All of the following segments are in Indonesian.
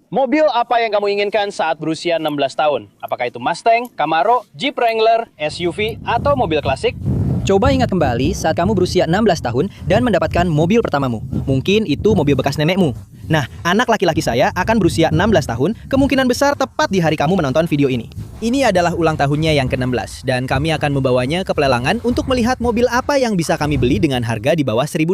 Mobil apa yang kamu inginkan saat berusia 16 tahun? Apakah itu Mustang, Camaro, Jeep Wrangler, SUV, atau mobil klasik? Coba ingat kembali saat kamu berusia 16 tahun dan mendapatkan mobil pertamamu. Mungkin itu mobil bekas nenekmu. Nah, anak laki-laki saya akan berusia 16 tahun, kemungkinan besar tepat di hari kamu menonton video ini. Ini adalah ulang tahunnya yang ke-16, dan kami akan membawanya ke pelelangan untuk melihat mobil apa yang bisa kami beli dengan harga di bawah $1.000.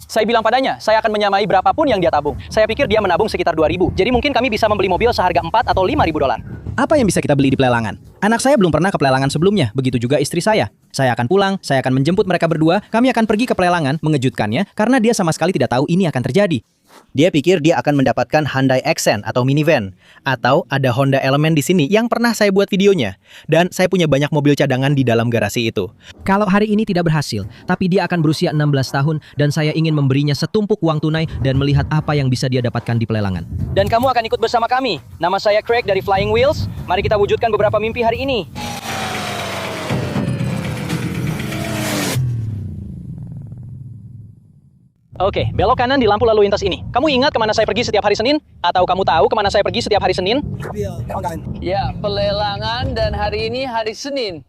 Saya bilang padanya, saya akan menyamai berapapun yang dia tabung. Saya pikir dia menabung sekitar 2.000. Jadi mungkin kami bisa membeli mobil seharga 4 atau $5.000. Apa yang bisa kita beli di pelelangan? Anak saya belum pernah ke pelelangan sebelumnya, begitu juga istri saya. Saya akan pulang, saya akan menjemput mereka berdua, kami akan pergi ke pelelangan, mengejutkannya, karena dia sama sekali tidak tahu ini akan terjadi. Dia pikir dia akan mendapatkan Hyundai Accent atau minivan. Atau ada Honda Element di sini yang pernah saya buat videonya. Dan saya punya banyak mobil cadangan di dalam garasi itu. Kalau hari ini tidak berhasil, tapi dia akan berusia 16 tahun dan saya ingin memberinya setumpuk uang tunai dan melihat apa yang bisa dia dapatkan di pelelangan. Dan kamu akan ikut bersama kami. Nama saya Craig dari Flying Wheels. Mari kita wujudkan beberapa mimpi hari ini. Oke, belok kanan di lampu lalu lintas ini. Kamu ingat kemana saya pergi setiap hari Senin? Atau kamu tahu kemana saya pergi setiap hari Senin? Ya, pelelangan dan hari ini hari Senin.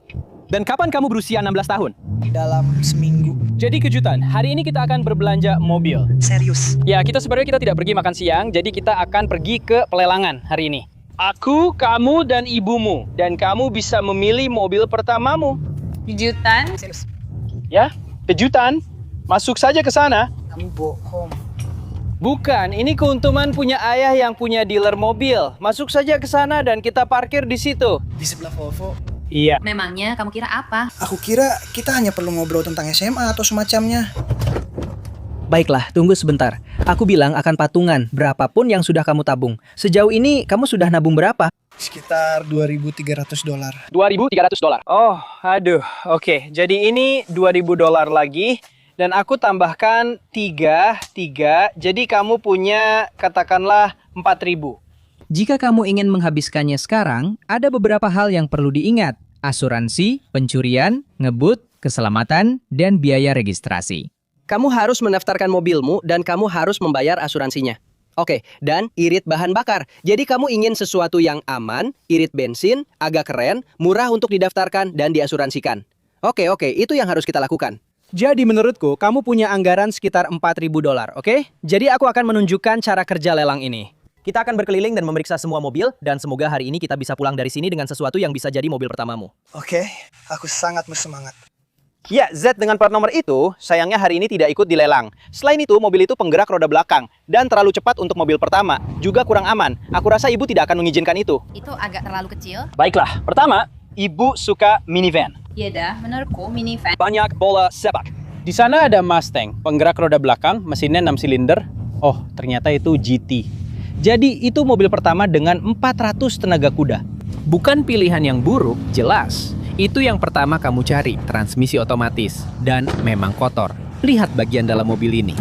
Dan kapan kamu berusia 16 tahun? Dalam seminggu. Jadi kejutan, hari ini kita akan berbelanja mobil. Serius. Ya, kita tidak pergi makan siang, jadi kita akan pergi ke pelelangan hari ini. Aku, kamu, dan ibumu. Dan kamu bisa memilih mobil pertamamu. Kejutan? Serius. Ya, kejutan. Masuk saja ke sana. Kamu bohong. Bukan, ini keuntungan punya ayah yang punya dealer mobil. Masuk saja ke sana dan kita parkir di situ. Di sebelah Volvo. Iya. Memangnya kamu kira apa? Aku kira kita hanya perlu ngobrol tentang SMA atau semacamnya. Baiklah, tunggu sebentar. Aku bilang akan patungan, berapapun yang sudah kamu tabung. Sejauh ini, kamu sudah nabung berapa? Sekitar $2.300. $2.300. Oh, aduh. Oke, jadi ini $2.000 lagi. Dan aku tambahkan 3, jadi kamu punya katakanlah 4.000. Jika kamu ingin menghabiskannya sekarang, ada beberapa hal yang perlu diingat. Asuransi, pencurian, ngebut, keselamatan, dan biaya registrasi. Kamu harus mendaftarkan mobilmu dan kamu harus membayar asuransinya. Oke, dan irit bahan bakar. Jadi kamu ingin sesuatu yang aman, irit bensin, agak keren, murah untuk didaftarkan dan diasuransikan. Oke, itu yang harus kita lakukan. Jadi menurutku, kamu punya anggaran sekitar $4.000, oke? Jadi aku akan menunjukkan cara kerja lelang ini. Kita akan berkeliling dan memeriksa semua mobil dan semoga hari ini kita bisa pulang dari sini dengan sesuatu yang bisa jadi mobil pertamamu. Oke, aku sangat bersemangat. Ya, Z dengan plat nomor itu, sayangnya hari ini tidak ikut dilelang. Selain itu, mobil itu penggerak roda belakang dan terlalu cepat untuk mobil pertama. Juga kurang aman. Aku rasa ibu tidak akan mengizinkan itu. Itu agak terlalu kecil. Baiklah, pertama, ibu suka minivan. Ya dah, menurutku minivan. Banyak bola sepak. Di sana ada Mustang, penggerak roda belakang, mesinnya 6 silinder. Oh, ternyata itu GT. Jadi itu mobil pertama dengan 400 tenaga kuda. Bukan pilihan yang buruk, jelas. Itu yang pertama kamu cari, transmisi otomatis. Dan memang kotor. Lihat bagian dalam mobil ini.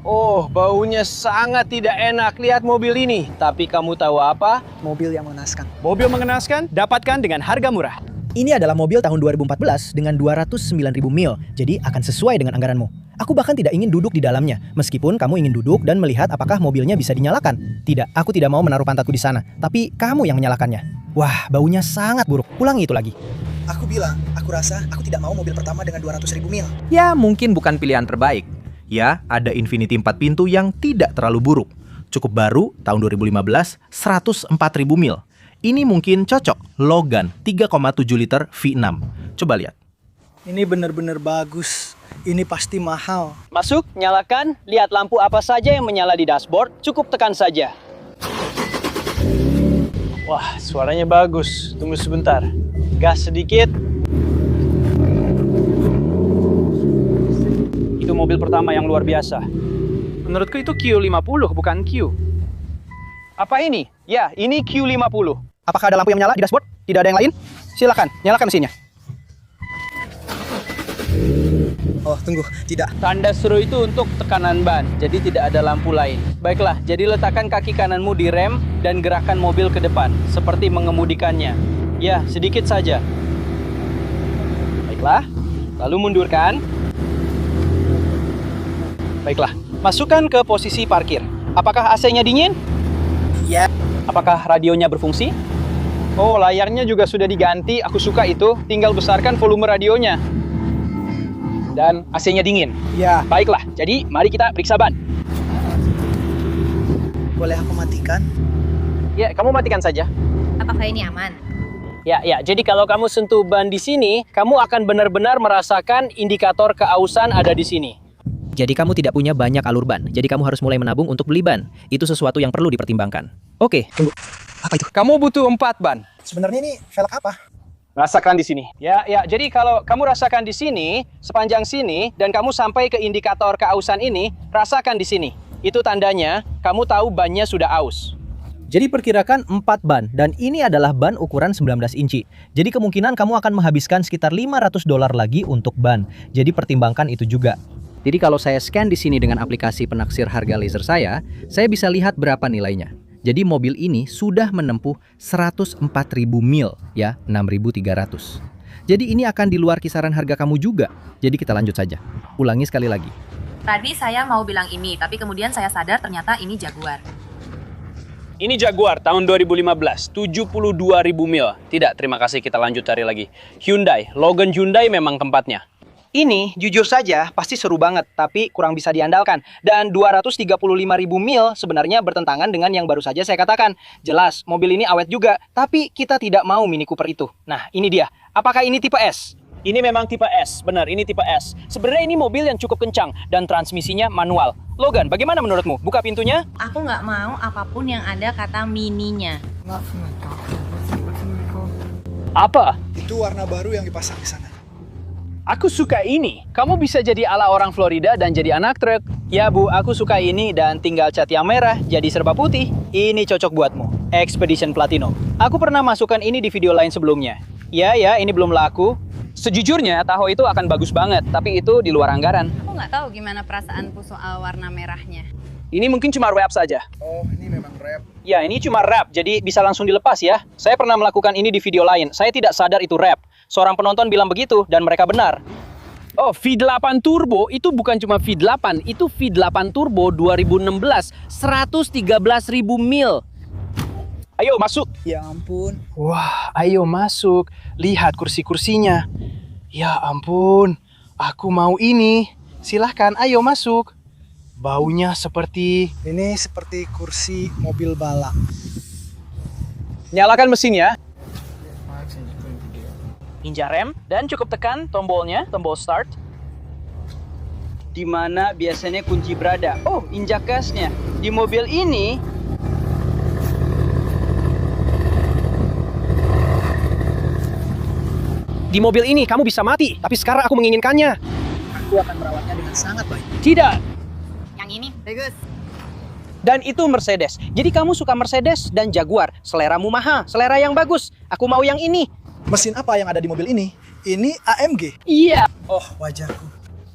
Oh, baunya sangat tidak enak. Lihat mobil ini. Tapi kamu tahu apa? Mobil yang mengenaskan. Mobil mengenaskan, dapatkan dengan harga murah. Ini adalah mobil tahun 2014 dengan 209.000 mil, jadi akan sesuai dengan anggaranmu. Aku bahkan tidak ingin duduk di dalamnya, meskipun kamu ingin duduk dan melihat apakah mobilnya bisa dinyalakan. Tidak, aku tidak mau menaruh pantatku di sana, tapi kamu yang menyalakannya. Wah, baunya sangat buruk. Ulangi itu lagi. Aku bilang, aku rasa aku tidak mau mobil pertama dengan 200.000 mil. Ya, mungkin bukan pilihan terbaik. Ya, ada Infiniti 4 pintu yang tidak terlalu buruk. Cukup baru, tahun 2015, 104.000 mil. Ini mungkin cocok, Logan 3,7 liter V6. Coba lihat. Ini benar-benar bagus. Ini pasti mahal. Masuk, nyalakan, lihat lampu apa saja yang menyala di dashboard, cukup tekan saja. Wah, suaranya bagus. Tunggu sebentar. Gas sedikit. Itu mobil pertama yang luar biasa. Menurutku itu Q50, bukan Q. Apa ini? Ya, ini Q50. Apakah ada lampu yang menyala di dashboard? Tidak ada yang lain? Silakan, nyalakan mesinnya. Oh, tunggu. Tidak. Tanda seru itu untuk tekanan ban, jadi tidak ada lampu lain. Baiklah, jadi letakkan kaki kananmu di rem dan gerakan mobil ke depan, seperti mengemudikannya. Ya, sedikit saja. Baiklah, lalu mundurkan. Baiklah, masukkan ke posisi parkir. Apakah AC-nya dingin? Ya. Apakah radionya berfungsi? Oh, layarnya juga sudah diganti. Aku suka itu. Tinggal besarkan volume radionya. Dan AC-nya dingin. Ya. Baiklah, jadi mari kita periksa ban. Boleh aku matikan? Ya, kamu matikan saja. Apakah ini aman? Ya, jadi kalau kamu sentuh ban di sini, kamu akan benar-benar merasakan indikator keausan ada di sini. Jadi kamu tidak punya banyak alur ban. Jadi kamu harus mulai menabung untuk beli ban. Itu sesuatu yang perlu dipertimbangkan. Oke. Apa itu? Kamu butuh 4 ban. Sebenarnya ini velg apa? Rasakan di sini. Ya, jadi kalau kamu rasakan di sini, sepanjang sini, dan kamu sampai ke indikator keausan ini, rasakan di sini. Itu tandanya kamu tahu bannya sudah aus. Jadi perkirakan 4 ban, dan ini adalah ban ukuran 19 inci. Jadi kemungkinan kamu akan menghabiskan sekitar $500 lagi untuk ban. Jadi pertimbangkan itu juga. Jadi kalau saya scan di sini dengan aplikasi penaksir harga laser saya bisa lihat berapa nilainya. Jadi mobil ini sudah menempuh 104.000 mil, ya, 6.300. Jadi ini akan di luar kisaran harga kamu juga. Jadi kita lanjut saja. Ulangi sekali lagi. Tadi saya mau bilang ini, tapi kemudian saya sadar ternyata ini Jaguar. Ini Jaguar tahun 2015, 72.000 mil. Tidak, terima kasih, kita lanjut cari lagi. Hyundai, Logan Hyundai memang tempatnya. Ini jujur saja pasti seru banget, tapi kurang bisa diandalkan. Dan 235.000 mil sebenarnya bertentangan dengan yang baru saja saya katakan. Jelas, mobil ini awet juga, tapi kita tidak mau Mini Cooper itu. Nah, ini dia. Apakah ini tipe S? Ini memang tipe S, benar, ini tipe S. Sebenarnya ini mobil yang cukup kencang dan transmisinya manual. Logan, bagaimana menurutmu? Buka pintunya? Aku nggak mau apapun yang ada kata mininya. Apa? Itu warna baru yang dipasang di sana. Aku suka ini. Kamu bisa jadi ala orang Florida dan jadi anak truk. Ya Bu, aku suka ini dan tinggal cat yang merah jadi serba putih. Ini cocok buatmu. Expedition Platinum. Aku pernah masukkan ini di video lain sebelumnya. Ya, ini belum laku. Sejujurnya, Tahoe itu akan bagus banget, tapi itu di luar anggaran. Aku nggak tahu gimana perasaanku soal warna merahnya. Ini mungkin cuma wrap saja. Oh, ini memang rap. Ya, ini cuma wrap, jadi bisa langsung dilepas ya. Saya pernah melakukan ini di video lain. Saya tidak sadar itu wrap. Seorang penonton bilang begitu, dan mereka benar. Oh, V8 Turbo itu bukan cuma V8, itu V8 Turbo 2016, 113.000 mil. Ayo masuk. Ya ampun. Wah, ayo masuk. Lihat kursi-kursinya. Ya ampun, aku mau ini. Silahkan, ayo masuk. Baunya seperti... Ini seperti kursi mobil balap. Nyalakan mesinnya. Injak rem dan cukup tekan tombolnya, tombol start. Di mana biasanya kunci berada. Oh, injak gasnya. Di mobil ini kamu bisa mati, tapi sekarang aku menginginkannya. Aku akan merawatnya dengan sangat baik. Tidak. Yang ini bagus. Dan itu Mercedes. Jadi kamu suka Mercedes dan Jaguar. Seleramu mahal, selera yang bagus. Aku mau yang ini. Mesin apa yang ada di mobil ini? Ini AMG. Iya. Oh, wajahku.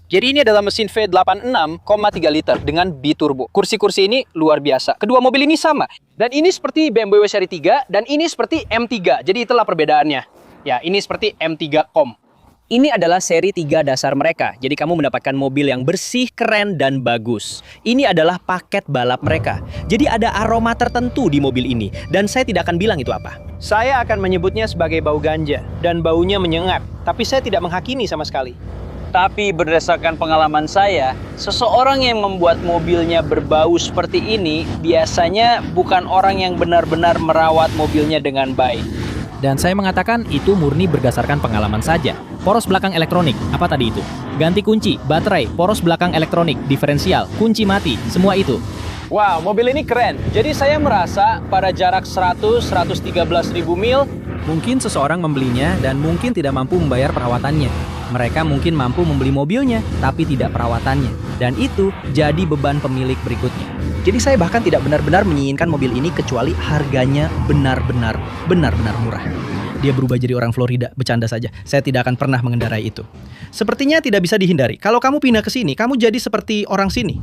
Jadi ini adalah mesin V86,3 liter dengan biturbo. Kursi-kursi ini luar biasa. Kedua mobil ini sama. Dan ini seperti BMW seri 3 dan ini seperti M3. Jadi itulah perbedaannya. Ya, ini seperti M3 Com. Ini adalah seri 3 dasar mereka. Jadi kamu mendapatkan mobil yang bersih, keren, dan bagus. Ini adalah paket balap mereka. Jadi ada aroma tertentu di mobil ini. Dan saya tidak akan bilang itu apa. Saya akan menyebutnya sebagai bau ganja. Dan baunya menyengat. Tapi saya tidak menghakimi sama sekali. Tapi berdasarkan pengalaman saya, seseorang yang membuat mobilnya berbau seperti ini biasanya bukan orang yang benar-benar merawat mobilnya dengan baik. Dan saya mengatakan itu murni berdasarkan pengalaman saja. Poros belakang elektronik, apa tadi itu? Ganti kunci, baterai, poros belakang elektronik, diferensial, kunci mati, semua itu. Wow, mobil ini keren. Jadi saya merasa pada jarak 100-113 ribu mil, Mungkin seseorang membelinya dan mungkin tidak mampu membayar perawatannya. Mereka mungkin mampu membeli mobilnya, tapi tidak perawatannya. Dan itu jadi beban pemilik berikutnya. Jadi saya bahkan tidak benar-benar menginginkan mobil ini kecuali harganya benar-benar murah. Dia berubah jadi orang Florida, bercanda saja. Saya tidak akan pernah mengendarai itu. Sepertinya tidak bisa dihindari. Kalau kamu pindah ke sini, kamu jadi seperti orang sini.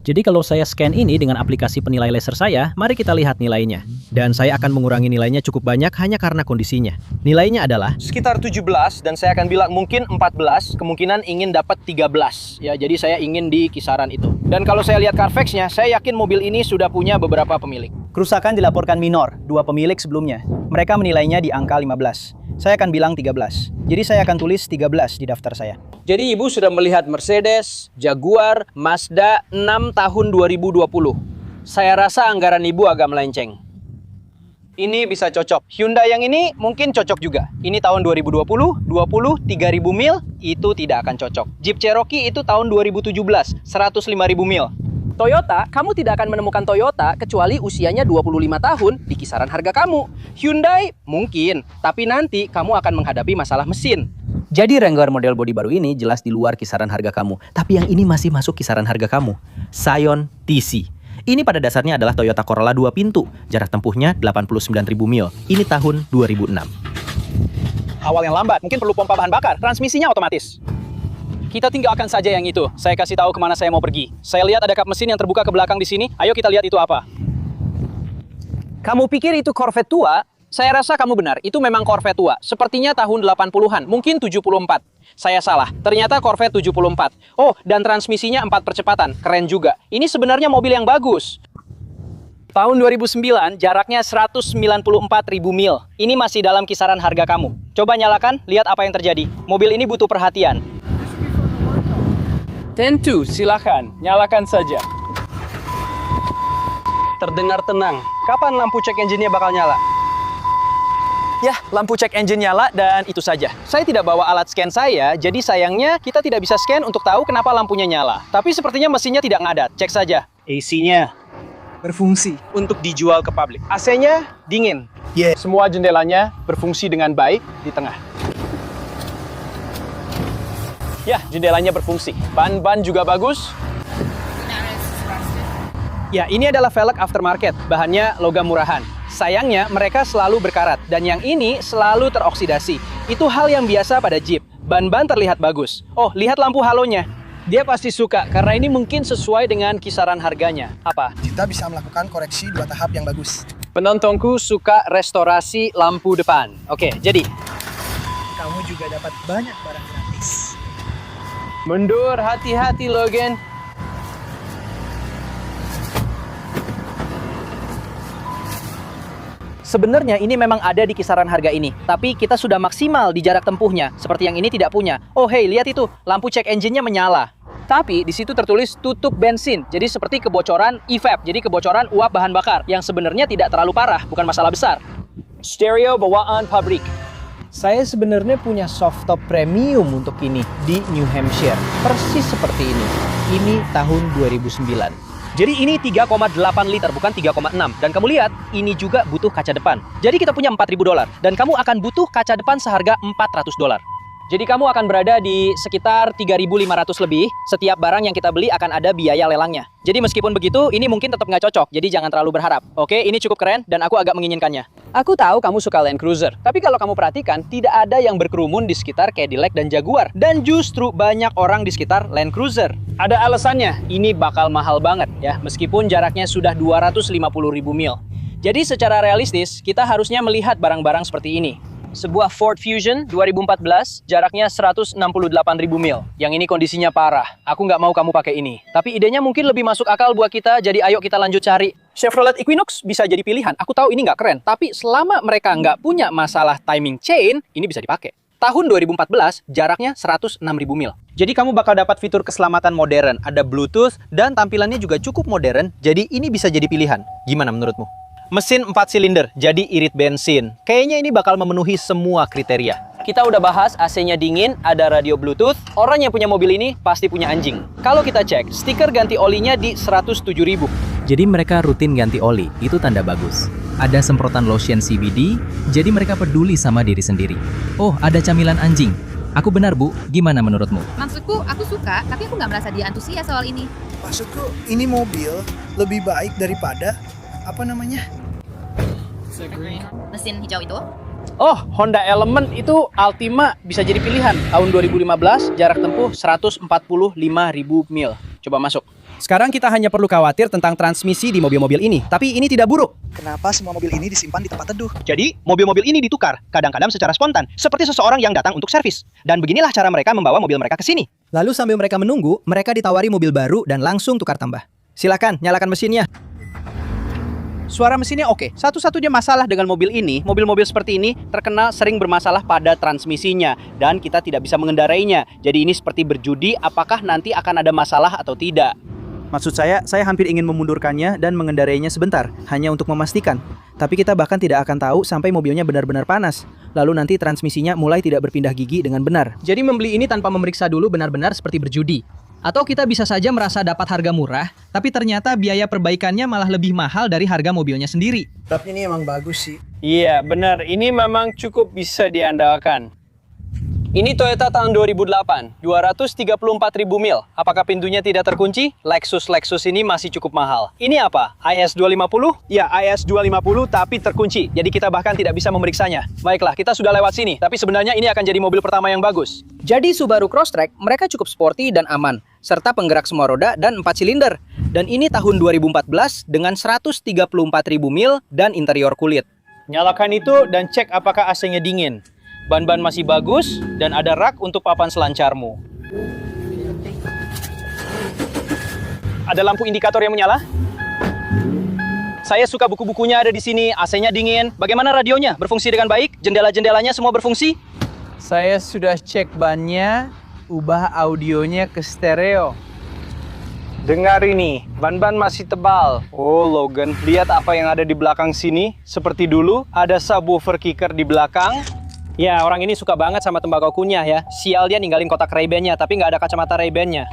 Jadi kalau saya scan ini dengan aplikasi penilai laser saya, mari kita lihat nilainya. Dan saya akan mengurangi nilainya cukup banyak hanya karena kondisinya. Nilainya adalah Sekitar 17 dan saya akan bilang mungkin 14, kemungkinan ingin dapat 13. Ya, jadi saya ingin di kisaran itu. Dan kalau saya lihat Carfax-nya, saya yakin mobil ini sudah punya beberapa pemilik. Kerusakan dilaporkan minor, 2 pemilik sebelumnya. Mereka menilainya di angka 15. Saya akan bilang 13. Jadi saya akan tulis 13 di daftar saya. Jadi ibu sudah melihat Mercedes, Jaguar, Mazda 6 tahun 2020. Saya rasa anggaran ibu agak melenceng. Ini bisa cocok. Hyundai yang ini mungkin cocok juga. Ini tahun 2020, 3.000 mil, itu tidak akan cocok. Jeep Cherokee itu tahun 2017, 105.000 mil. Toyota, kamu tidak akan menemukan Toyota kecuali usianya 25 tahun di kisaran harga kamu. Hyundai, mungkin, tapi nanti kamu akan menghadapi masalah mesin. Jadi Wrangler model bodi baru ini jelas di luar kisaran harga kamu. Tapi yang ini masih masuk kisaran harga kamu. Scion TC. Ini pada dasarnya adalah Toyota Corolla 2 pintu. Jarak tempuhnya 89.000 mil. Ini tahun 2006. Awal yang lambat, mungkin perlu pompa bahan bakar, transmisinya otomatis. Kita tinggalkan saja yang itu. Saya kasih tahu kemana saya mau pergi. Saya lihat ada kap mesin yang terbuka ke belakang di sini. Ayo kita lihat itu apa. Kamu pikir itu Corvette tua? Saya rasa kamu benar. Itu memang Corvette tua. Sepertinya tahun 80-an, mungkin 74. Saya salah. Ternyata Corvette 74. Oh, dan transmisinya 4 percepatan. Keren juga. Ini sebenarnya mobil yang bagus. Tahun 2009, jaraknya 194.000 mil. Ini masih dalam kisaran harga kamu. Coba nyalakan, lihat apa yang terjadi. Mobil ini butuh perhatian. Tentu, silakan. Nyalakan saja. Terdengar tenang. Kapan lampu cek engine-nya bakal nyala? Ya, lampu cek engine nyala dan itu saja. Saya tidak bawa alat scan saya, jadi sayangnya kita tidak bisa scan untuk tahu kenapa lampunya nyala. Tapi sepertinya mesinnya tidak ngadat. Cek saja. AC-nya berfungsi. Untuk dijual ke publik. AC-nya dingin. Yeah. Semua jendelanya berfungsi dengan baik di tengah. Ya, jendelanya berfungsi. Ban-ban juga bagus. Ya, ini adalah velg aftermarket. Bahannya logam murahan. Sayangnya, mereka selalu berkarat. Dan yang ini selalu teroksidasi. Itu hal yang biasa pada Jeep. Ban-ban terlihat bagus. Oh, lihat lampu halonya. Dia pasti suka, karena ini mungkin sesuai dengan kisaran harganya. Apa? Kita bisa melakukan koreksi 2 tahap yang bagus. Penontonku suka restorasi lampu depan. Oke, jadi Kamu juga dapat banyak barang gratis. mundur, hati-hati Logan. Sebenarnya ini memang ada di kisaran harga ini, tapi kita sudah maksimal di jarak tempuhnya, seperti yang ini tidak punya. Oh hey, lihat itu, lampu cek engine-nya menyala. Tapi di situ tertulis tutup bensin, jadi seperti kebocoran EVAP, jadi kebocoran uap bahan bakar, yang sebenarnya tidak terlalu parah, bukan masalah besar. Stereo bawaan pabrik. Saya sebenarnya punya softtop premium untuk ini di New Hampshire, persis seperti ini. Ini tahun 2009. Jadi ini 3,8 liter, bukan 3,6. Dan kamu lihat, ini juga butuh kaca depan. Jadi kita punya $4.000 dan kamu akan butuh kaca depan seharga $400. Jadi kamu akan berada di sekitar 3.500 lebih. Setiap barang yang kita beli akan ada biaya lelangnya. Jadi meskipun begitu, ini mungkin tetap nggak cocok. Jadi jangan terlalu berharap. Oke, ini cukup keren dan aku agak menginginkannya. Aku tahu kamu suka Land Cruiser. Tapi kalau kamu perhatikan, tidak ada yang berkerumun di sekitar Cadillac dan Jaguar. Dan justru banyak orang di sekitar Land Cruiser. Ada alasannya, ini bakal mahal banget ya. Meskipun jaraknya sudah 250.000 mil. Jadi secara realistis, kita harusnya melihat barang-barang seperti ini. Sebuah Ford Fusion 2014, jaraknya 168.000 mil. Yang ini kondisinya parah. Aku nggak mau kamu pakai ini. Tapi idenya mungkin lebih masuk akal buat kita, jadi ayo kita lanjut cari. Chevrolet Equinox bisa jadi pilihan. Aku tahu ini nggak keren, tapi selama mereka nggak punya masalah timing chain, ini bisa dipakai. Tahun 2014, jaraknya 106.000 mil. Jadi kamu bakal dapat fitur keselamatan modern, ada Bluetooth, dan tampilannya juga cukup modern, jadi ini bisa jadi pilihan. Gimana menurutmu? Mesin 4 silinder, jadi irit bensin. Kayaknya ini bakal memenuhi semua kriteria. Kita udah bahas AC-nya dingin, ada radio Bluetooth. Orang yang punya mobil ini pasti punya anjing. Kalau kita cek, stiker ganti olinya di 107.000. Jadi mereka rutin ganti oli, itu tanda bagus. Ada semprotan lotion CBD, jadi mereka peduli sama diri sendiri. Oh, ada camilan anjing. Aku benar, Bu. Gimana menurutmu? Maksudku, aku suka, tapi aku nggak merasa dia antusias soal ini. Maksudku, ini mobil lebih baik daripada apa namanya? Mesin hijau itu? Oh, Honda Element itu Altima bisa jadi pilihan. Tahun 2015, jarak tempuh 145.000 mil. coba masuk. Sekarang kita hanya perlu khawatir tentang transmisi di mobil-mobil ini, tapi ini tidak buruk. Kenapa semua mobil ini disimpan di tempat teduh? Jadi, mobil-mobil ini ditukar, kadang-kadang secara spontan, seperti seseorang yang datang untuk servis. Dan beginilah cara mereka membawa mobil mereka ke sini. Lalu sambil mereka menunggu, mereka ditawari mobil baru dan langsung tukar tambah. Silakan, nyalakan mesinnya. Suara mesinnya oke. Satu-satunya masalah dengan mobil ini, mobil-mobil seperti ini terkenal sering bermasalah pada transmisinya dan kita tidak bisa mengendarainya. Jadi ini seperti berjudi apakah nanti akan ada masalah atau tidak. Maksud saya hampir ingin memundurkannya dan mengendarainya sebentar, hanya untuk memastikan. Tapi kita bahkan tidak akan tahu sampai mobilnya benar-benar panas. Lalu nanti transmisinya mulai tidak berpindah gigi dengan benar. Jadi membeli ini tanpa memeriksa dulu benar-benar seperti berjudi. Atau kita bisa saja merasa dapat harga murah, tapi ternyata biaya perbaikannya malah lebih mahal dari harga mobilnya sendiri. Tapi ini emang bagus sih. Iya, benar. Ini memang cukup bisa diandalkan. Ini Toyota tahun 2008, 234.000 mil. Apakah pintunya tidak terkunci? Lexus ini masih cukup mahal. Ini apa? IS250? Ya, IS250 tapi terkunci. Jadi kita bahkan tidak bisa memeriksanya. Baiklah, kita sudah lewat sini. Tapi sebenarnya ini akan jadi mobil pertama yang bagus. Jadi Subaru Crosstrek mereka cukup sporty dan aman, serta penggerak semua roda dan 4 silinder. Dan ini tahun 2014 dengan 134.000 mil dan interior kulit. Nyalakan itu dan cek apakah AC-nya dingin. Ban-ban masih bagus dan ada rak untuk papan selancarmu. Ada lampu indikator yang menyala? Saya suka buku-bukunya ada di sini, AC-nya dingin. Bagaimana radionya? Berfungsi dengan baik? Jendela-jendelanya semua berfungsi? Saya sudah cek bannya, ubah audionya ke stereo. Dengar ini, ban-ban masih tebal. Oh Logan, lihat apa yang ada di belakang sini. Seperti dulu, ada subwoofer kicker di belakang. Ya, orang ini suka banget sama tembakau kunyah ya. Sial dia ninggalin kotak Ray-Ban-nya, tapi nggak ada kacamata Ray-Ban-nya.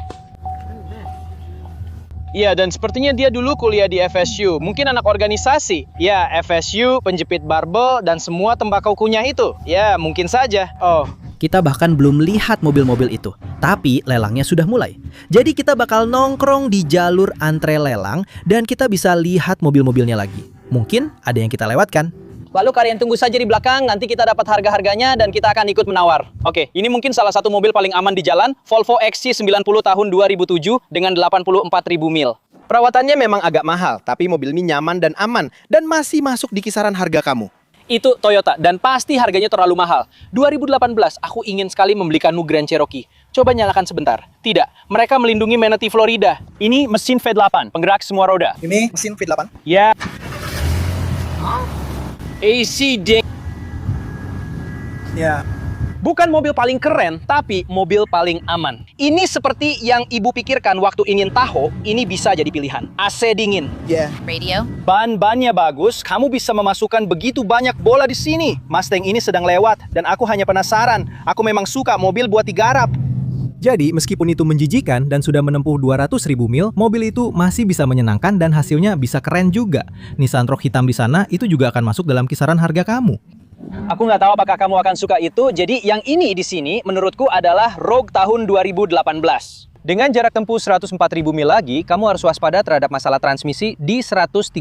Iya, dan sepertinya dia dulu kuliah di FSU. Mungkin anak organisasi. Ya, FSU, penjepit barbel, dan semua tembakau kunyah itu. Ya, mungkin saja. Oh, Kita bahkan belum lihat mobil-mobil itu, tapi lelangnya sudah mulai. Jadi kita bakal nongkrong di jalur antre lelang dan kita bisa lihat mobil-mobilnya lagi. Mungkin ada yang kita lewatkan. lalu kalian tunggu saja di belakang, nanti kita dapat harga-harganya dan kita akan ikut menawar. Oke, ini mungkin salah satu mobil paling aman di jalan, Volvo XC90 tahun 2007 dengan 84.000 mil. Perawatannya memang agak mahal, tapi mobil ini nyaman dan aman dan masih masuk di kisaran harga kamu. Itu Toyota dan pasti harganya terlalu mahal. 2018, aku ingin sekali membeli Kanu Grand Cherokee. Coba nyalakan sebentar. Tidak, mereka melindungi Manatee Florida. Ini mesin V8, penggerak semua roda. Ini mesin V8. Ya. AC ding. Ya. Bukan mobil paling keren, tapi mobil paling aman. Ini seperti yang ibu pikirkan waktu ingin Tahoe, ini bisa jadi pilihan. AC dingin. Ya. Radio. Ban-bannya bagus, kamu bisa memasukkan begitu banyak bola di sini. Mustang ini sedang lewat, dan aku hanya penasaran. Aku memang suka mobil buat digarap. Jadi, meskipun itu menjijikan dan sudah menempuh 200.000 mil, mobil itu masih bisa menyenangkan dan hasilnya bisa keren juga. Nissan Rogue hitam di sana itu juga akan masuk dalam kisaran harga kamu. Aku nggak tahu apakah kamu akan suka itu, jadi yang ini di sini menurutku adalah Rogue tahun 2018. Dengan jarak tempuh 104.000 mil lagi, kamu harus waspada terhadap masalah transmisi di 138.000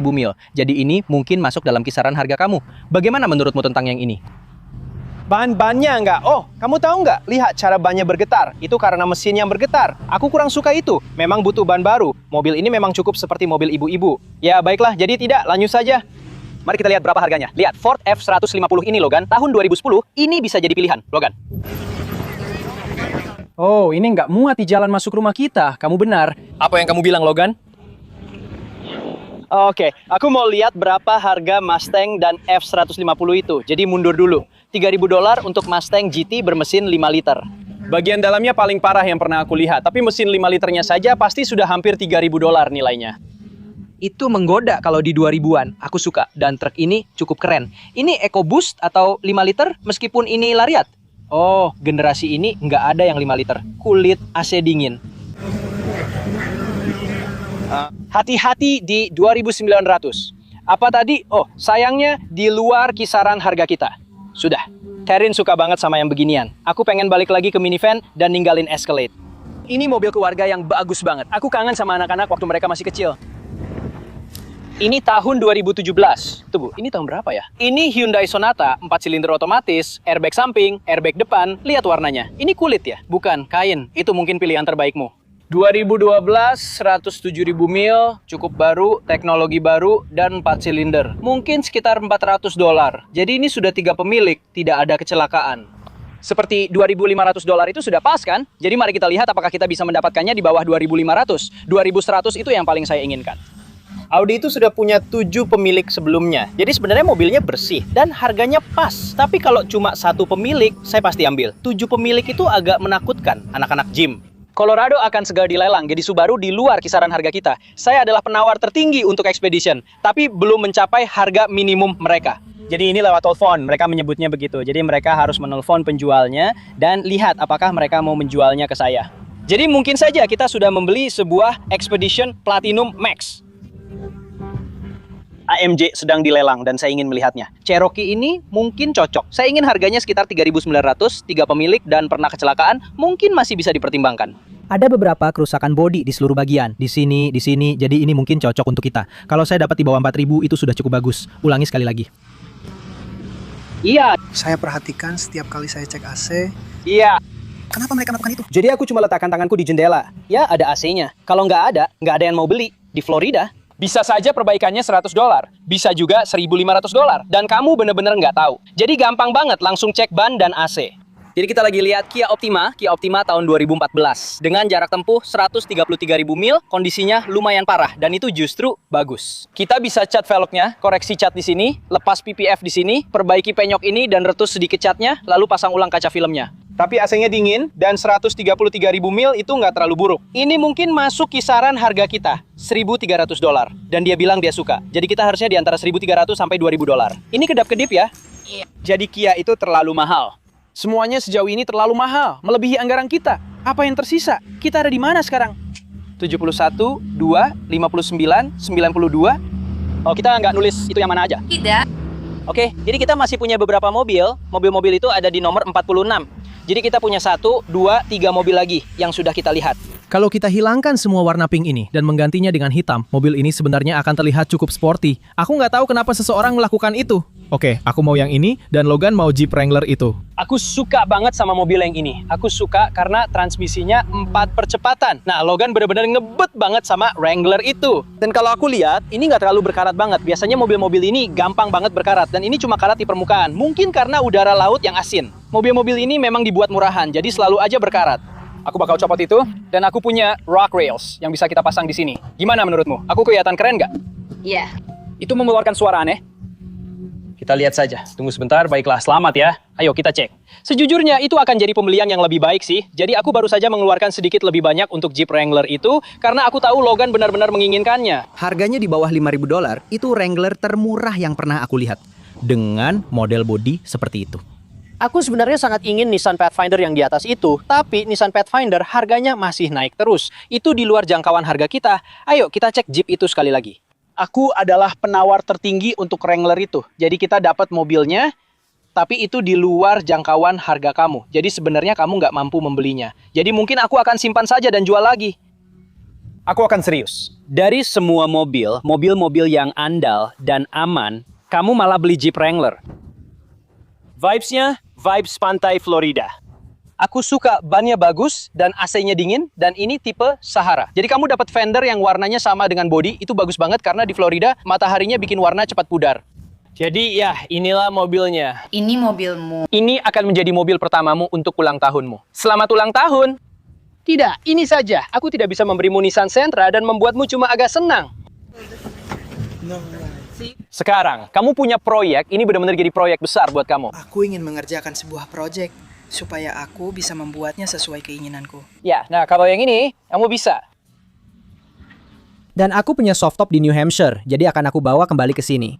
mil. Jadi ini mungkin masuk dalam kisaran harga kamu. Bagaimana menurutmu tentang yang ini? Ban-bannya nggak? Oh, kamu tahu nggak? Lihat cara bannya bergetar. Itu karena mesin yang bergetar. Aku kurang suka itu. Memang butuh ban baru. Mobil ini memang cukup seperti mobil ibu-ibu. Ya baiklah, jadi tidak. Lanjut saja. Mari kita lihat berapa harganya. Lihat, Ford F-150 ini, Logan. Tahun 2010, ini bisa jadi pilihan, Logan. Oh, ini nggak muat di jalan masuk rumah kita. Kamu benar. Apa yang kamu bilang, Logan? Oke, aku mau lihat berapa harga Mustang dan F-150 itu. Jadi mundur dulu. $3.000 untuk Mustang GT bermesin 5 liter. Bagian dalamnya paling parah yang pernah aku lihat. Tapi mesin 5 liternya saja pasti sudah hampir $3.000 nilainya. Itu menggoda kalau di 2000-an. Aku suka. Dan truk ini cukup keren. Ini EcoBoost atau 5 liter meskipun ini Lariat. Oh, generasi ini nggak ada yang 5 liter. Kulit AC dingin. Hati-hati di 2.900. Apa tadi? Oh, sayangnya di luar kisaran harga kita. Sudah. Karin suka banget sama yang beginian. Aku pengen balik lagi ke minivan dan ninggalin Escalade. Ini mobil keluarga yang bagus banget. Aku kangen sama anak-anak waktu mereka masih kecil. Ini tahun 2017. Tunggu, ini tahun berapa ya? Ini Hyundai Sonata, 4 silinder otomatis, airbag samping, airbag depan. Lihat warnanya. Ini kulit ya? Bukan, kain. Itu mungkin pilihan terbaikmu. 2012, 107.000 mil, cukup baru, teknologi baru, dan 4 silinder. Mungkin sekitar $400. Jadi ini sudah 3 pemilik, tidak ada kecelakaan. Seperti $2.500 itu sudah pas kan? Jadi mari kita lihat apakah kita bisa mendapatkannya di bawah 2.500. 2.100 itu yang paling saya inginkan. Audi itu sudah punya 7 pemilik sebelumnya. Jadi sebenarnya mobilnya bersih dan harganya pas. Tapi kalau cuma 1 pemilik, saya pasti ambil. 7 pemilik itu agak menakutkan anak-anak gym. Colorado akan segera dilelang, jadi Subaru di luar kisaran harga kita. Saya adalah penawar tertinggi untuk Expedition, tapi belum mencapai harga minimum mereka. Jadi ini lewat telepon, mereka menyebutnya begitu. Jadi mereka harus menelpon penjualnya dan lihat apakah mereka mau menjualnya ke saya. Jadi mungkin saja kita sudah membeli sebuah Expedition Platinum Max. AMG sedang dilelang dan saya ingin melihatnya. Cherokee ini mungkin cocok. Saya ingin harganya sekitar 3.900, 3 pemilik dan pernah kecelakaan, mungkin masih bisa dipertimbangkan. Ada beberapa kerusakan bodi di seluruh bagian, di sini, jadi ini mungkin cocok untuk kita. Kalau saya dapat di bawah 4.000 itu sudah cukup bagus. Ulangi sekali lagi. Iya, Saya perhatikan setiap kali saya cek AC. iya. Kenapa mereka melakukan itu? Jadi aku cuma letakkan tanganku di jendela. Ya, ada AC-nya. Kalau nggak ada yang mau beli. Di Florida, bisa saja perbaikannya $100, bisa juga $1.500, dan kamu bener-bener nggak tahu. Jadi gampang banget langsung cek ban dan AC. Jadi kita lagi lihat Kia Optima tahun 2014. Dengan jarak tempuh 133.000 mil, kondisinya lumayan parah, dan itu justru bagus. Kita bisa cat velgnya, koreksi cat di sini, lepas PPF di sini, perbaiki penyok ini dan retus sedikit catnya, lalu pasang ulang kaca filmnya. Tapi AC-nya dingin dan 133.000 mil itu nggak terlalu buruk. Ini mungkin masuk kisaran harga kita, $1.300. Dan dia bilang dia suka. Jadi kita harusnya di antara 1.300 sampai $2.000. Ini kedap-kedip ya. Iya. Jadi Kia itu terlalu mahal. Semuanya sejauh ini terlalu mahal, melebihi anggaran kita. Apa yang tersisa? Kita ada di mana sekarang? 71, 2, 59, 92. Oh, kita nggak nulis itu yang mana aja? Tidak. Oke, jadi kita masih punya beberapa mobil. Mobil-mobil itu ada di nomor 46. Jadi kita punya 1, 2, 3 mobil lagi yang sudah kita lihat. Kalau kita hilangkan semua warna pink ini dan menggantinya dengan hitam, mobil ini sebenarnya akan terlihat cukup sporty. Aku nggak tahu kenapa seseorang melakukan itu. Oke, aku mau yang ini dan Logan mau Jeep Wrangler itu. Aku suka banget sama mobil yang ini. Aku suka karena transmisinya 4 percepatan. Nah, Logan benar-benar ngebet banget sama Wrangler itu. Dan kalau aku lihat, ini nggak terlalu berkarat banget. Biasanya mobil-mobil ini gampang banget berkarat. Dan ini cuma karat di permukaan. Mungkin karena udara laut yang asin. Mobil-mobil ini memang dibuat murahan, jadi selalu aja berkarat. Aku bakal copot itu, dan aku punya rock rails yang bisa kita pasang di sini. Gimana menurutmu? Aku kelihatan keren nggak? Iya. Itu mengeluarkan suara aneh. Kita lihat saja. Tunggu sebentar, baiklah. Selamat ya. Ayo kita cek. Sejujurnya itu akan jadi pembelian yang lebih baik sih. Jadi aku baru saja mengeluarkan sedikit lebih banyak untuk Jeep Wrangler itu, karena aku tahu Logan benar-benar menginginkannya. Harganya di bawah $5.000, itu Wrangler termurah yang pernah aku lihat. Dengan model bodi seperti itu. Aku sebenarnya sangat ingin Nissan Pathfinder yang di atas itu, tapi Nissan Pathfinder harganya masih naik terus. Itu di luar jangkauan harga kita. Ayo kita cek Jeep itu sekali lagi. Aku adalah penawar tertinggi untuk Wrangler itu. Jadi kita dapat mobilnya, tapi itu di luar jangkauan harga kamu. Jadi sebenarnya kamu nggak mampu membelinya. Jadi mungkin aku akan simpan saja dan jual lagi. Aku akan serius. Dari semua mobil, mobil-mobil yang andal dan aman, kamu malah beli Jeep Wrangler. Vibes-nya, vibes pantai Florida. Aku suka bannya bagus dan AC-nya dingin dan ini tipe Sahara. Jadi kamu dapat fender yang warnanya sama dengan body, itu bagus banget karena di Florida mataharinya bikin warna cepat pudar. Jadi ya, inilah mobilnya. Ini mobilmu. Ini akan menjadi mobil pertamamu untuk ulang tahunmu. Selamat ulang tahun. Tidak, ini saja. Aku tidak bisa memberimu Nissan Sentra dan membuatmu cuma agak senang. Sekarang, kamu punya proyek, ini benar-benar jadi proyek besar buat kamu. Aku ingin mengerjakan sebuah proyek supaya aku bisa membuatnya sesuai keinginanku. Ya, nah kalau yang ini, kamu bisa. Dan aku punya soft top di New Hampshire, jadi akan aku bawa kembali ke sini.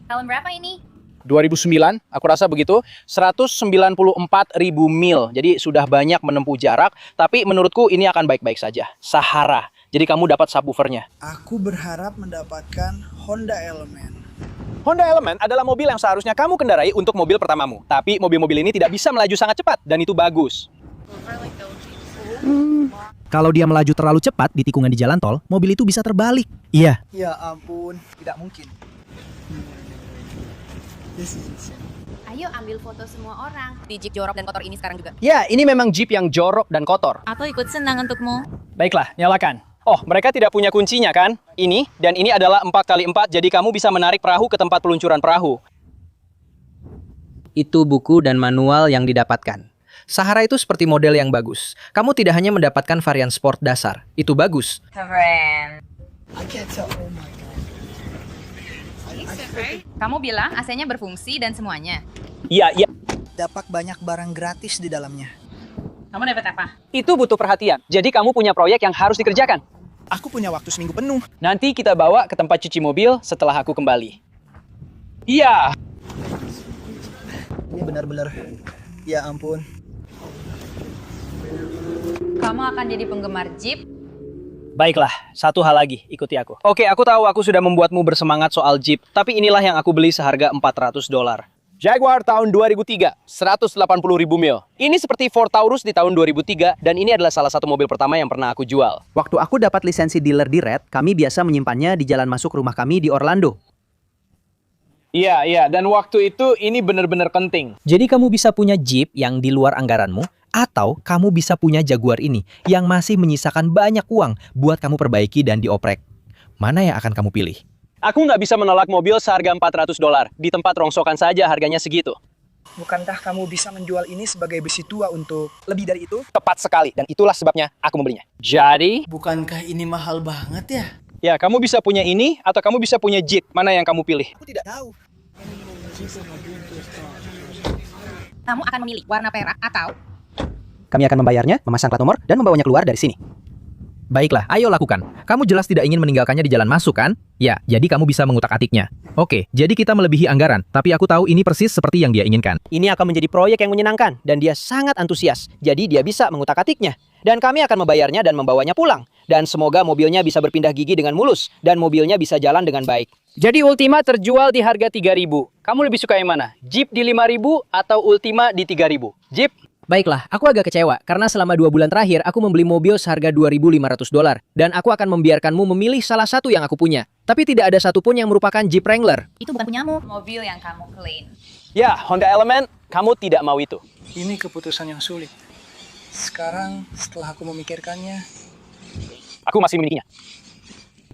Tahun berapa ini? 2009, aku rasa begitu, 194.000 mil. Jadi sudah banyak menempuh jarak, tapi menurutku ini akan baik-baik saja. Sahara. Jadi kamu dapat subwoofernya. Aku berharap mendapatkan Honda Element. Honda Element adalah mobil yang seharusnya kamu kendarai untuk mobil pertamamu. Tapi mobil-mobil ini tidak bisa melaju sangat cepat, dan itu bagus. Kalau dia melaju terlalu cepat di tikungan di jalan tol, mobil itu bisa terbalik. Iya. Ya ampun, tidak mungkin. This is insane. Ayo ambil foto semua orang di Jeep jorok dan kotor ini sekarang juga. Ya, ini memang Jeep yang jorok dan kotor. Atau ikut senang untukmu. Baiklah, nyalakan. Oh, mereka tidak punya kuncinya kan? Ini, dan ini adalah 4x4, jadi kamu bisa menarik perahu ke tempat peluncuran perahu. Itu buku dan manual yang didapatkan. Sahara itu seperti model yang bagus. Kamu tidak hanya mendapatkan varian sport dasar. Itu bagus. Keren. I can't tell. Oh my god. Kamu bilang AC-nya berfungsi dan semuanya. Iya, iya. Dapat banyak barang gratis di dalamnya. Kamu dapat apa? Itu butuh perhatian. Jadi kamu punya proyek yang harus dikerjakan. Aku punya waktu seminggu penuh. Nanti kita bawa ke tempat cuci mobil setelah aku kembali. Iya. Ini benar-benar. Ya ampun. Kamu akan jadi penggemar Jeep? Baiklah, satu hal lagi, ikuti aku. Oke, aku tahu aku sudah membuatmu bersemangat soal Jeep, tapi inilah yang aku beli seharga $400. Jaguar tahun 2003, 180.000 mil. Ini seperti Ford Taurus di tahun 2003, dan ini adalah salah satu mobil pertama yang pernah aku jual. Waktu aku dapat lisensi dealer di Red, kami biasa menyimpannya di jalan masuk rumah kami di Orlando. Iya, dan waktu itu ini benar-benar penting. Jadi kamu bisa punya Jeep yang di luar anggaranmu, atau kamu bisa punya Jaguar ini yang masih menyisakan banyak uang buat kamu perbaiki dan dioprek. Mana yang akan kamu pilih? Aku nggak bisa menolak mobil seharga $400. Di tempat rongsokan saja harganya segitu. Bukankah kamu bisa menjual ini sebagai besi tua untuk lebih dari itu? Tepat sekali, dan itulah sebabnya aku membelinya. Jadi, Bukankah ini mahal banget ya? ya kamu bisa punya ini, atau kamu bisa punya Jeep. Mana yang kamu pilih? Aku tidak tahu. Kamu akan memilih warna perak atau... Kami akan membayarnya, memasang plat nomor, dan membawanya keluar dari sini. Baiklah, ayo lakukan. Kamu jelas tidak ingin meninggalkannya di jalan masuk, kan? Ya, jadi kamu bisa mengutak-atiknya. Oke, jadi kita melebihi anggaran, tapi aku tahu ini persis seperti yang dia inginkan. Ini akan menjadi proyek yang menyenangkan, dan dia sangat antusias. Jadi dia bisa mengutak-atiknya. Dan kami akan membayarnya dan membawanya pulang. Dan semoga mobilnya bisa berpindah gigi dengan mulus, dan mobilnya bisa jalan dengan baik. Jadi Ultima terjual di harga 3.000. Kamu lebih suka yang mana? Jeep di 5.000 atau Ultima di 3.000? Jeep? Baiklah, aku agak kecewa karena selama 2 bulan terakhir aku membeli mobil seharga $2.500 dan aku akan membiarkanmu memilih salah satu yang aku punya. Tapi tidak ada satupun yang merupakan Jeep Wrangler. Itu bukan punyamu. Mobil yang kamu klaim. Ya, Honda Element, kamu tidak mau itu. Ini keputusan yang sulit. Sekarang, setelah aku memikirkannya, Aku masih memilikinya.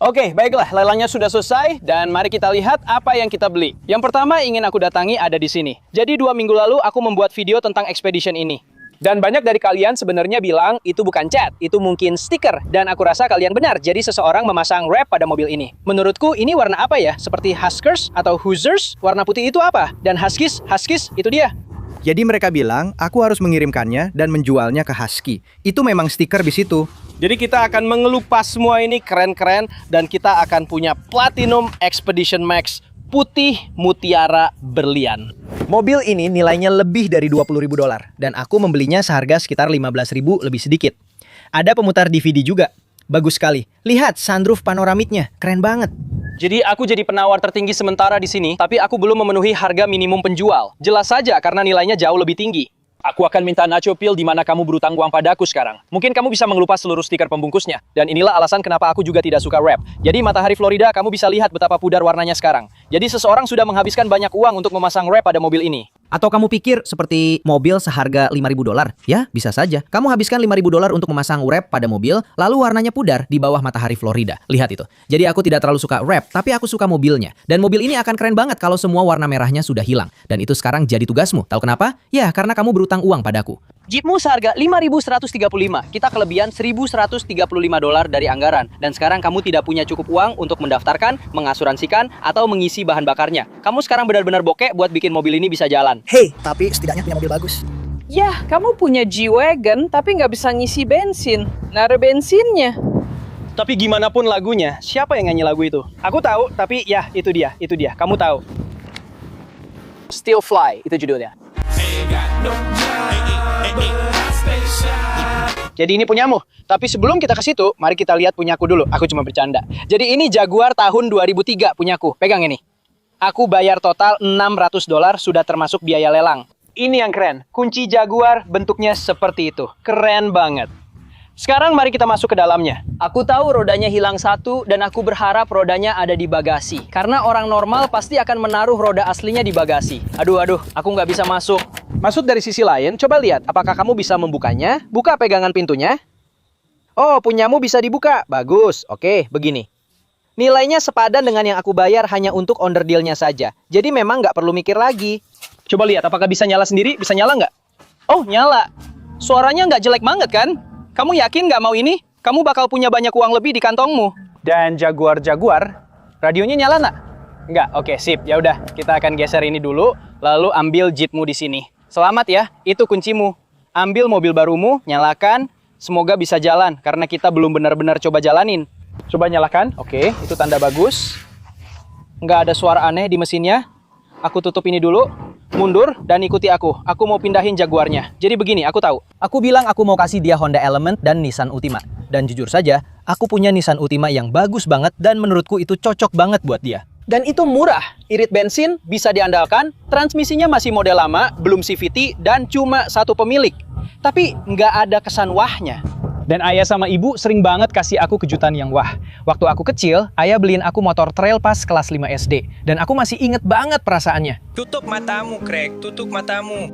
Oke, baiklah, lelangnya sudah selesai dan mari kita lihat apa yang kita beli. Yang pertama ingin aku datangi ada di sini. Jadi 2 minggu lalu aku membuat video tentang Expedition ini. Dan banyak dari kalian sebenarnya bilang itu bukan cat, itu mungkin stiker. Dan aku rasa kalian benar, jadi seseorang memasang wrap pada mobil ini. Menurutku ini warna apa ya? Seperti Huskers atau Hoosiers? Warna putih itu apa? Dan Huskies itu dia. Jadi mereka bilang, aku harus mengirimkannya dan menjualnya ke Husky. Itu memang stiker di situ. Jadi kita akan mengelupas semua ini keren-keren dan kita akan punya Platinum Expedition Max putih mutiara berlian. Mobil ini nilainya lebih dari $20.000 dan aku membelinya seharga sekitar $15.000 lebih sedikit. Ada pemutar DVD juga. Bagus sekali. Lihat sunroof panoramiknya, keren banget. Jadi aku jadi penawar tertinggi sementara di sini, tapi aku belum memenuhi harga minimum penjual. Jelas saja karena nilainya jauh lebih tinggi. Aku akan minta nacho peel di mana kamu berutang uang padaku sekarang. Mungkin kamu bisa mengelupas seluruh stiker pembungkusnya. Dan inilah alasan kenapa aku juga tidak suka wrap. Jadi Matahari Florida, kamu bisa lihat betapa pudar warnanya sekarang. Jadi seseorang sudah menghabiskan banyak uang untuk memasang wrap pada mobil ini. Atau kamu pikir seperti mobil seharga $5.000? Ya, bisa saja. Kamu habiskan $5.000 untuk memasang wrap pada mobil, lalu warnanya pudar di bawah Matahari Florida. Lihat itu. Jadi aku tidak terlalu suka wrap, tapi aku suka mobilnya. Dan mobil ini akan keren banget kalau semua warna merahnya sudah hilang. Dan itu sekarang jadi tugasmu. Tahu kenapa? Ya, karena kamu berutang uang padaku. Jeepmu seharga $5.135. Kita kelebihan $1.135 dari anggaran. Dan sekarang kamu tidak punya cukup uang untuk mendaftarkan, mengasuransikan, atau mengisi bahan bakarnya. Kamu sekarang benar-benar bokek buat bikin mobil ini bisa jalan. hey, tapi setidaknya punya mobil bagus. Yah, kamu punya G-Wagon tapi nggak bisa ngisi bensin. Naruh bensinnya. Tapi gimana pun lagunya, siapa yang nyanyi lagu itu? Aku tahu, tapi ya itu dia. Kamu tahu. Still Fly, itu judulnya. Jadi ini punyamu. Tapi sebelum kita ke situ, mari kita lihat punyaku dulu. Aku cuma bercanda. Jadi ini Jaguar tahun 2003 punyaku. Pegang ini. Aku bayar total $600 sudah termasuk biaya lelang. Ini yang keren. Kunci Jaguar bentuknya seperti itu. Keren banget. Sekarang mari kita masuk ke dalamnya. Aku tahu rodanya hilang satu dan aku berharap rodanya ada di bagasi. Karena orang normal pasti akan menaruh roda aslinya di bagasi. Aduh, aku nggak bisa masuk. Masuk dari sisi lain, coba lihat apakah kamu bisa membukanya. Buka pegangan pintunya. Oh, punyamu bisa dibuka. Bagus. Oke, begini. Nilainya sepadan dengan yang aku bayar hanya untuk onderdilnya saja. Jadi memang nggak perlu mikir lagi. Coba lihat apakah bisa nyala sendiri. Bisa nyala nggak? Oh, nyala. Suaranya nggak jelek banget kan? Kamu yakin nggak mau ini? Kamu bakal punya banyak uang lebih di kantongmu. Dan Jaguar, radionya nyala nggak? Nggak. Oke, sip. Ya udah, kita akan geser ini dulu, lalu ambil Jeepmu di sini. Selamat ya, itu kuncimu. Ambil mobil barumu, nyalakan. Semoga bisa jalan, karena kita belum benar-benar coba jalanin. Coba nyalakan. Oke, itu tanda bagus. Nggak ada suara aneh di mesinnya. Aku tutup ini dulu. Mundur dan ikuti aku. Aku mau pindahin Jaguarnya. Jadi begini, aku tahu. Aku bilang aku mau kasih dia Honda Element dan Nissan Ultima. Dan jujur saja, aku punya Nissan Ultima yang bagus banget dan menurutku itu cocok banget buat dia. Dan itu murah. Irit bensin, bisa diandalkan. Transmisinya masih model lama, belum CVT, dan cuma satu pemilik. Tapi nggak ada kesan wahnya. Dan ayah sama ibu sering banget kasih aku kejutan yang wah. Waktu aku kecil, ayah beliin aku motor trail pas kelas 5 SD. Dan aku masih inget banget perasaannya. Tutup matamu, Craig. Tutup matamu.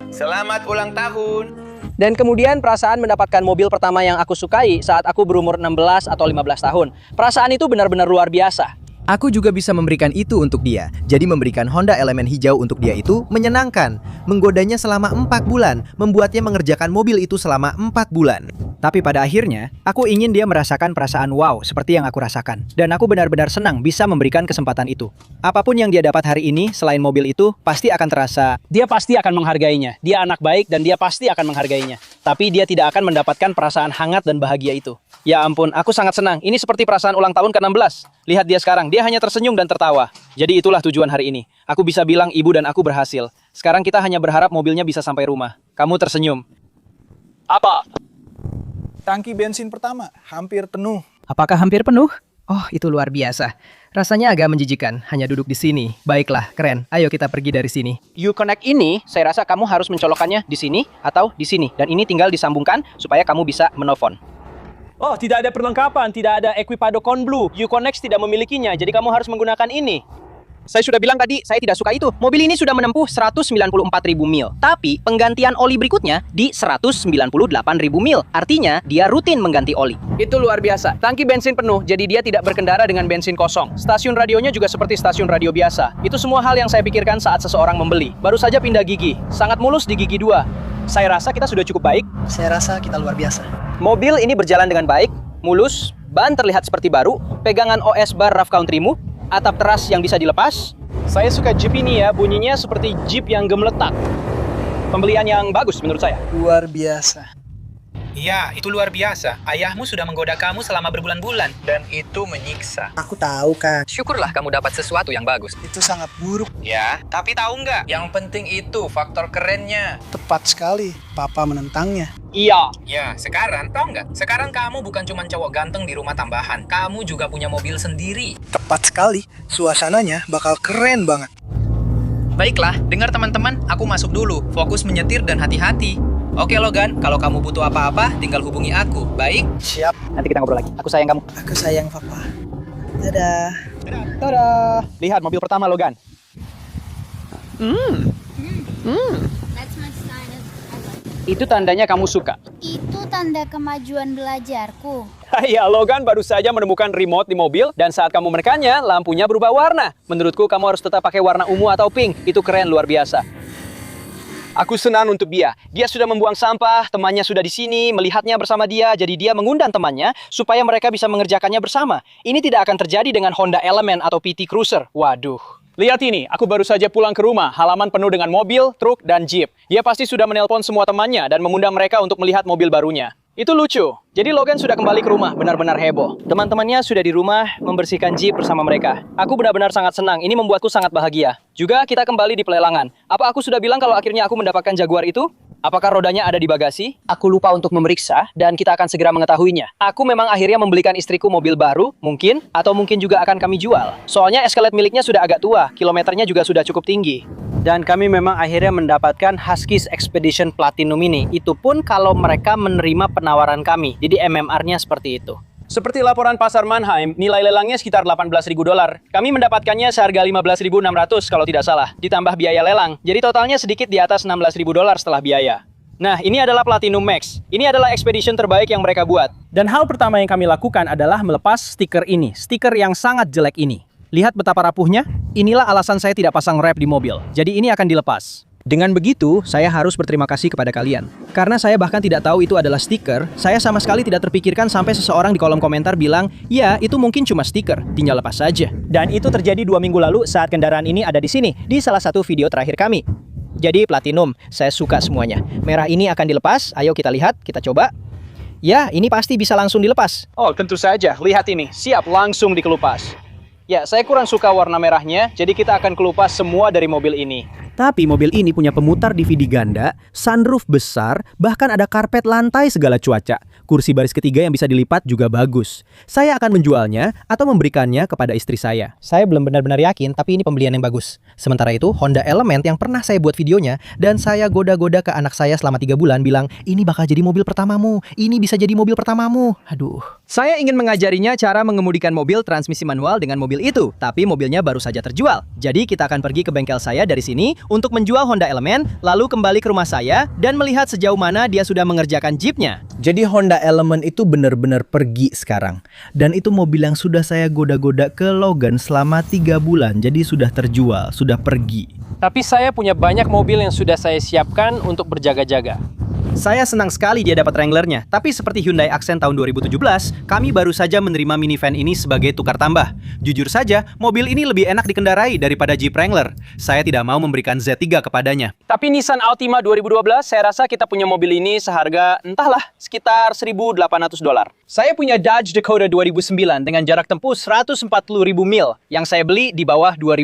Selamat ulang tahun. Dan kemudian perasaan mendapatkan mobil pertama yang aku sukai saat aku berumur 16 atau 15 tahun. Perasaan itu benar-benar luar biasa. Aku juga bisa memberikan itu untuk dia. Jadi memberikan Honda Element hijau untuk dia itu menyenangkan. Menggodanya selama 4 bulan, membuatnya mengerjakan mobil itu selama 4 bulan. Tapi pada akhirnya, aku ingin dia merasakan perasaan wow seperti yang aku rasakan. Dan aku benar-benar senang bisa memberikan kesempatan itu. Apapun yang dia dapat hari ini selain mobil itu, pasti akan terasa. Dia pasti akan menghargainya. Dia anak baik dan dia pasti akan menghargainya. Tapi dia tidak akan mendapatkan perasaan hangat dan bahagia itu. Ya ampun, aku sangat senang. Ini seperti perasaan ulang tahun ke-16. Lihat dia sekarang, dia hanya tersenyum dan tertawa. Jadi itulah tujuan hari ini. Aku bisa bilang ibu dan aku berhasil. Sekarang kita hanya berharap mobilnya bisa sampai rumah. Kamu tersenyum. Apa? Tangki bensin pertama hampir penuh. Apakah hampir penuh? Oh, itu luar biasa. Rasanya agak menjijikan, hanya duduk di sini. Baiklah, keren. Ayo kita pergi dari sini. Uconnect ini, saya rasa kamu harus mencolokkannya di sini atau di sini. Dan ini tinggal disambungkan supaya kamu bisa menelpon. Oh, tidak ada perlengkapan, tidak ada Equipado Conblue. Uconnect tidak memilikinya, jadi kamu harus menggunakan ini. Saya sudah bilang tadi, saya tidak suka itu. Mobil ini sudah menempuh 194.000 mil. Tapi penggantian oli berikutnya di 198.000 mil. Artinya, dia rutin mengganti oli. Itu luar biasa. Tangki bensin penuh, jadi dia tidak berkendara dengan bensin kosong. Stasiun radionya juga seperti stasiun radio biasa. Itu semua hal yang saya pikirkan saat seseorang membeli. Baru saja pindah gigi. Sangat mulus di gigi 2. Saya rasa kita sudah cukup baik. Saya rasa kita luar biasa. Mobil ini berjalan dengan baik, mulus, ban terlihat seperti baru, pegangan OS bar rough countrymu, atap teras yang bisa dilepas. Saya suka Jeep ini ya, bunyinya seperti Jeep yang gemeletak. Pembelian yang bagus menurut saya. Luar biasa. Iya, itu luar biasa. Ayahmu sudah menggoda kamu selama berbulan-bulan. Dan itu menyiksa. Aku tahu kan, Syukurlah kamu dapat sesuatu yang bagus. itu sangat buruk. Ya, tapi tahu nggak? Yang penting itu faktor kerennya. Tepat sekali, Papa menentangnya. Iya. Ya, sekarang tahu nggak? Sekarang kamu bukan cuma cowok ganteng di rumah tambahan. Kamu juga punya mobil sendiri. Tepat sekali, suasananya bakal keren banget. Baiklah, dengar teman-teman, aku masuk dulu. Fokus menyetir dan hati-hati. Oke Logan, kalau kamu butuh apa-apa, tinggal hubungi aku. Baik? Siap, Nanti kita ngobrol lagi. Aku sayang kamu. aku sayang Papa. Dadah. Tada! Lihat mobil pertama Logan. That's my sign of I like it. Itu tandanya kamu suka. Itu tanda kemajuan belajarku. Ya, Logan baru saja menemukan remote di mobil dan saat kamu menekannya, lampunya berubah warna. Menurutku kamu harus tetap pakai warna ungu atau pink. Itu keren luar biasa. Aku senang untuk dia. Dia sudah membuang sampah, temannya sudah di sini, melihatnya bersama dia, jadi dia mengundang temannya supaya mereka bisa mengerjakannya bersama. Ini tidak akan terjadi dengan Honda Element atau PT Cruiser. Waduh. Lihat ini, aku baru saja pulang ke rumah, halaman penuh dengan mobil, truk, dan jeep. Dia pasti sudah menelpon semua temannya dan mengundang mereka untuk melihat mobil barunya. Itu lucu. Jadi Logan sudah kembali ke rumah, benar-benar heboh. Teman-temannya sudah di rumah membersihkan jeep bersama mereka. Aku benar-benar sangat senang, ini membuatku sangat bahagia. Juga kita kembali di pelelangan. Apa aku sudah bilang kalau akhirnya aku mendapatkan Jaguar itu? Apakah rodanya ada di bagasi? Aku lupa untuk memeriksa dan kita akan segera mengetahuinya. Aku memang akhirnya membelikan istriku mobil baru, mungkin, atau mungkin juga akan kami jual. Soalnya Escalade miliknya sudah agak tua, kilometernya juga sudah cukup tinggi. Dan kami memang akhirnya mendapatkan Husky Expedition Platinum ini. Itu pun kalau mereka menerima penawaran kami. Jadi MMR-nya seperti itu. Seperti laporan pasar Mannheim, nilai lelangnya sekitar $18.000. Kami mendapatkannya seharga $15.600 kalau tidak salah, ditambah biaya lelang. Jadi totalnya sedikit di atas $16.000 setelah biaya. Nah, ini adalah Platinum Max. Ini adalah expedition terbaik yang mereka buat. Dan hal pertama yang kami lakukan adalah melepas stiker ini. Stiker yang sangat jelek ini. Lihat betapa rapuhnya? Inilah alasan saya tidak pasang wrap di mobil. Jadi ini akan dilepas. Dengan begitu, saya harus berterima kasih kepada kalian. Karena saya bahkan tidak tahu itu adalah stiker, saya sama sekali tidak terpikirkan sampai seseorang di kolom komentar bilang, ya, itu mungkin cuma stiker, tinggal lepas saja. Dan itu terjadi 2 minggu lalu saat kendaraan ini ada di sini, di salah satu video terakhir kami. Jadi Platinum, saya suka semuanya. Merah ini akan dilepas, ayo kita lihat, kita coba. Ya, ini pasti bisa langsung dilepas. Oh, tentu saja, lihat ini, siap langsung dikelupas. Ya, saya kurang suka warna merahnya, jadi kita akan kelupas semua dari mobil ini. Tapi mobil ini punya pemutar DVD ganda, sunroof besar, bahkan ada karpet lantai segala cuaca. Kursi baris ketiga yang bisa dilipat juga bagus. Saya akan menjualnya atau memberikannya kepada istri saya. Saya belum benar-benar yakin, tapi ini pembelian yang bagus. Sementara itu, Honda Element yang pernah saya buat videonya, dan saya goda-goda ke anak saya selama 3 bulan bilang, ini bakal jadi mobil pertamamu, ini bisa jadi mobil pertamamu. Aduh. Saya ingin mengajarinya cara mengemudikan mobil transmisi manual dengan mobil itu, tapi mobilnya baru saja terjual. Jadi kita akan pergi ke bengkel saya dari sini untuk menjual Honda Element, lalu kembali ke rumah saya dan melihat sejauh mana dia sudah mengerjakan Jeepnya. Jadi Honda Element itu benar-benar pergi sekarang. Dan itu mobil yang sudah saya goda-goda ke Logan selama 3 bulan. Jadi sudah terjual, sudah pergi. Tapi saya punya banyak mobil yang sudah saya siapkan untuk berjaga-jaga. Saya senang sekali dia dapat Wrangler-nya, tapi seperti Hyundai Accent tahun 2017, kami baru saja menerima minivan ini sebagai tukar tambah. Jujur saja, mobil ini lebih enak dikendarai daripada Jeep Wrangler. Saya tidak mau memberikan Z3 kepadanya. Tapi Nissan Altima 2012, saya rasa kita punya mobil ini seharga, entahlah, sekitar $1.800. Saya punya Dodge Dakota 2009 dengan jarak tempuh 140.000 mil, yang saya beli di bawah $2.000.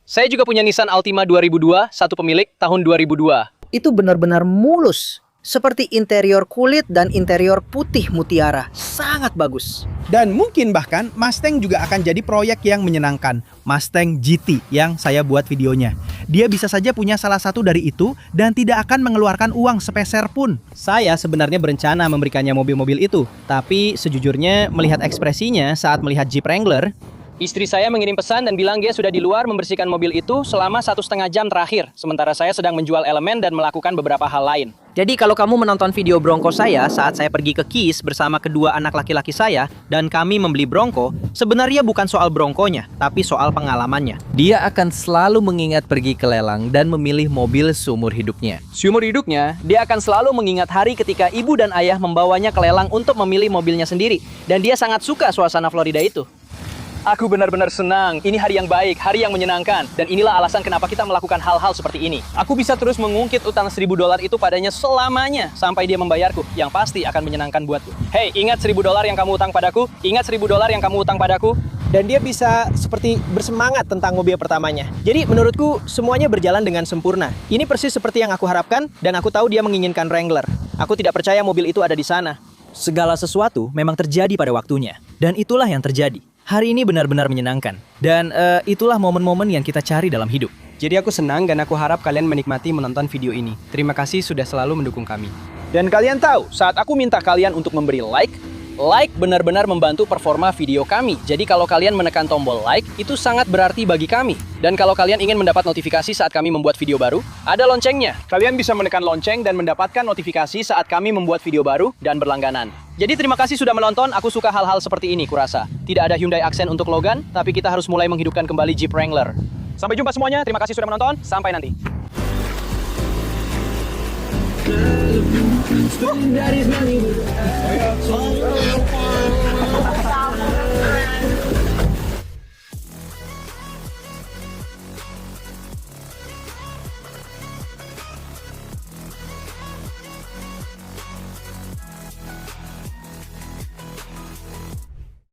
Saya juga punya Nissan Altima 2002, satu pemilik, tahun 2002. Itu benar-benar mulus. Seperti interior kulit dan interior putih mutiara. Sangat bagus. Dan mungkin bahkan Mustang juga akan jadi proyek yang menyenangkan. Mustang GT yang saya buat videonya. Dia bisa saja punya salah satu dari itu dan tidak akan mengeluarkan uang sepeser pun. Saya sebenarnya berencana memberikannya mobil-mobil itu. Tapi sejujurnya melihat ekspresinya saat melihat Jeep Wrangler, Istri saya mengirim pesan dan bilang dia sudah di luar membersihkan mobil itu selama 1,5 jam terakhir. Sementara saya sedang menjual elemen dan melakukan beberapa hal lain. jadi kalau kamu menonton video Bronco saya saat saya pergi ke Keys bersama kedua anak laki-laki saya dan kami membeli Bronco, sebenarnya bukan soal Bronconya, tapi soal pengalamannya. Dia akan selalu mengingat pergi ke lelang dan memilih mobil seumur hidupnya. Seumur hidupnya, dia akan selalu mengingat hari ketika ibu dan ayah membawanya ke lelang untuk memilih mobilnya sendiri. Dan dia sangat suka suasana Florida itu. Aku benar-benar senang. Ini hari yang baik, hari yang menyenangkan. Dan inilah alasan kenapa kita melakukan hal-hal seperti ini. Aku bisa terus mengungkit utang $1.000 itu padanya selamanya sampai dia membayarku, yang pasti akan menyenangkan buatku. Hey, ingat $1.000 yang kamu utang padaku? Ingat $1.000 yang kamu utang padaku? Dan dia bisa seperti bersemangat tentang mobil pertamanya. Jadi menurutku semuanya berjalan dengan sempurna. Ini persis seperti yang aku harapkan dan aku tahu dia menginginkan Wrangler. Aku tidak percaya mobil itu ada di sana. Segala sesuatu memang terjadi pada waktunya. Dan itulah yang terjadi. Hari ini benar-benar menyenangkan. Dan itulah momen-momen yang kita cari dalam hidup. Jadi aku senang dan aku harap kalian menikmati menonton video ini. Terima kasih sudah selalu mendukung kami. Dan kalian tahu, saat aku minta kalian untuk memberi like benar-benar membantu performa video kami. Jadi kalau kalian menekan tombol like, itu sangat berarti bagi kami. Dan kalau kalian ingin mendapat notifikasi saat kami membuat video baru, ada loncengnya. Kalian bisa menekan lonceng dan mendapatkan notifikasi saat kami membuat video baru dan berlangganan. Jadi terima kasih sudah menonton, aku suka hal-hal seperti ini kurasa. Tidak ada Hyundai Accent untuk Logan, tapi kita harus mulai menghidupkan kembali Jeep Wrangler. Sampai jumpa semuanya, terima kasih sudah menonton, sampai nanti. Spend daddy's money.